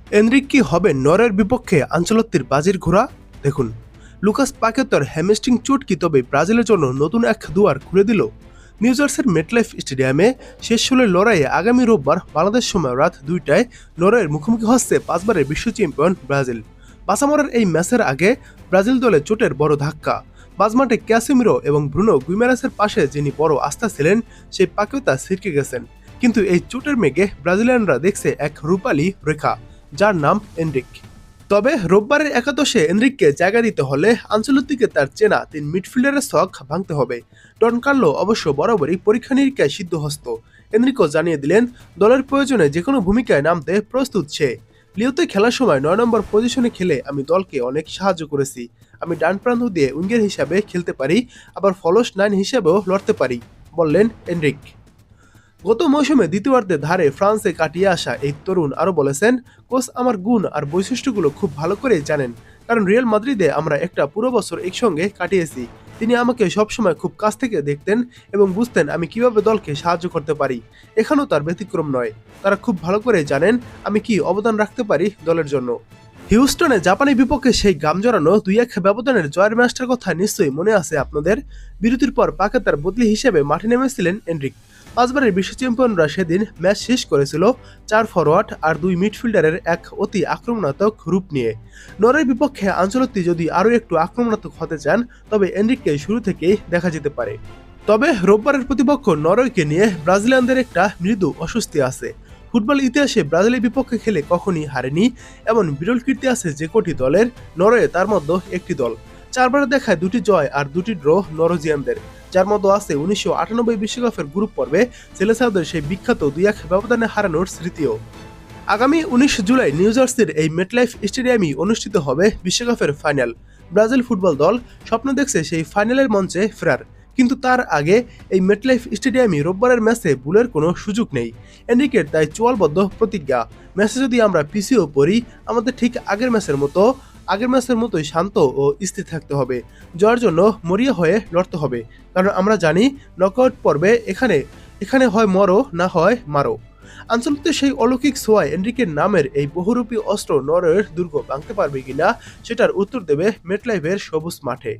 Enrique কি হবে নরওয়ের বিপক্ষে আনচেলত্তির বাজির ঘোড়া? দেখুন, লুকাস পাকেতর হ্যামস্ট্রিং চোট কি তবে ব্রাজিলের জন্য নতুন এক দুয়ার খুলে দিল? নিউ জার্সির মেটলাইফ স্টেডিয়ামে শেষ ষোলোর লড়াইয়ে আগামী রোববার বাংলাদেশ সময় রাত 2টায় নরওয়ের মুখোমুখি হচ্ছে 5বারের বিশ্ব চ্যাম্পিয়ন ব্রাজিল। বাসামরের এই ম্যাচের আগে ব্রাজিল দলে চোটের বড় ধাক্কা। বাজমাটে ক্যাসিমিরো এবং ব্রুনো গুইমারাসের পাশে যিনি বড় আস্থা ছিলেন সেই পাকেতা ছিটকে গেছেন। কিন্তু এই চোটের মেঘে ব্রাজিলিয়ানরা দেখছে এক রূপালী রেখা, যার নাম এনরিক। তবে রোববারের একাদশে এনরিককে জায়গা দিতে হলে আনচেলত্তিকে তার চেনা 3 মিডফিল্ডারের ছক ভাঙতে হবে। ডন কার্লো অবশ্য বরাবরই পরীক্ষা নিরীক্ষায় সিদ্ধহস্ত। এনরিকও জানিয়ে দিলেন দলের প্রয়োজনে যে কোনো ভূমিকায় নামতে প্রস্তুত সে। লিওতে খেলার সময় 9 নম্বর পজিশনে খেলে আমি দলকে অনেক সাহায্য করেছি। আমি ডান প্রান্ত দিয়ে উইঙ্গার হিসাবে খেলতে পারি, আবার ফলস 9 হিসেবেও লড়তে পারি, বললেন এনরিক। গত মৌসুমে দ্বিতীয়ার্ধে ধারে ফ্রান্সে কাটিয়ে আসা এই তরুণ আরও বলেছেন, কোচ আমার গুণ আর বৈশিষ্ট্যগুলো খুব ভালো করেই জানেন, কারণ রিয়াল মাদ্রিদে আমরা একটা পুরো বছর একসঙ্গে কাটিয়েছি। তিনি আমাকে সবসময় খুব কাছ থেকে দেখতেন এবং বুঝতেন আমি কিভাবে দলকে সাহায্য করতে পারি। এখানেও তার ব্যতিক্রম নয়। তারা খুব ভালো করে জানেন আমি কি অবদান রাখতে পারি দলের জন্য। হিউস্টনে জাপানি বিপক্ষে সেই গাম জড়ানো 2-1 ব্যবধানের জয়ের ম্যাচটার কথা নিশ্চয়ই মনে আছে আপনাদের। বিরতির পর পাকেতার বদলি হিসেবে মাঠে নেমেছিলেন এনরিক। 5বারের বিশ্ব চ্যাম্পিয়নরা সেদিন ম্যাচ শেষ করেছিল 4 ফরওয়ার্ড আর 2 মিডফিল্ডারের এক অতি আক্রমণাত্মক রূপ নিয়ে। নরওয়ের বিপক্ষে আনচেলত্তি যদি আরও একটু আক্রমণাত্মক হতে চান তবে এনরিককে শুরু থেকেই দেখা যেতে পারে। তবে রোববারের প্রতিপক্ষ নরওয়েকে নিয়ে ব্রাজিলিয়ানদের একটা মৃদু অস্বস্তি আছে। ফুটবল ইতিহাসে ব্রাজিলের বিপক্ষে খেলে কখনই হারেনি এমন বিরল কীর্তি আছে যে কোটি দলের, নরওয়ে তার মধ্যে একটি দল। 4বার দেখায় 2টি জয় আর 2টি ড্র নরওয়েজিয়ানদের, যার মধ্যে আছে 1998 বিশ্বকাপের গ্রুপ পর্বে সেলেসাওদের সেই বিখ্যাত 2-1 ব্যবধানে হারানোর স্মৃতিও। আগামী 19 জুলাই নিউ জার্সির এই মেটলাইফ স্টেডিয়ামই অনুষ্ঠিত হবে বিশ্বকাপের ফাইনাল। ব্রাজিল ফুটবল দল স্বপ্ন দেখছে সেই ফাইনালের মঞ্চে ফেরার, কিন্তু তার আগে এই মেটলাইফ স্টেডিয়ামে রোববারের ম্যাচে ভুলের কোনো সুযোগ নেই। এনরিকের তাই চোয়ালবদ্ধ প্রতিজ্ঞা, ম্যাচে যদি আমরা পিছিয়েও পড়ি আমাদের ঠিক আগের ম্যাচের মতোই শান্ত ও স্থির থাকতে হবে। জয়ের জন্য মরিয়া হয়ে লড়তে হবে, কারণ আমরা জানি নকআউট পর্বে এখানে হয় মরো না হয় মারো। আনচেলত্তির সেই অলৌকিক ছোঁয়ায় এনরিকের নামের এই বহুরূপী অস্ত্র নরওয়ের দুর্গ ভাঙতে পারবে কিনা সেটার উত্তর দেবে মেটলাইফের সবুজ মাঠে।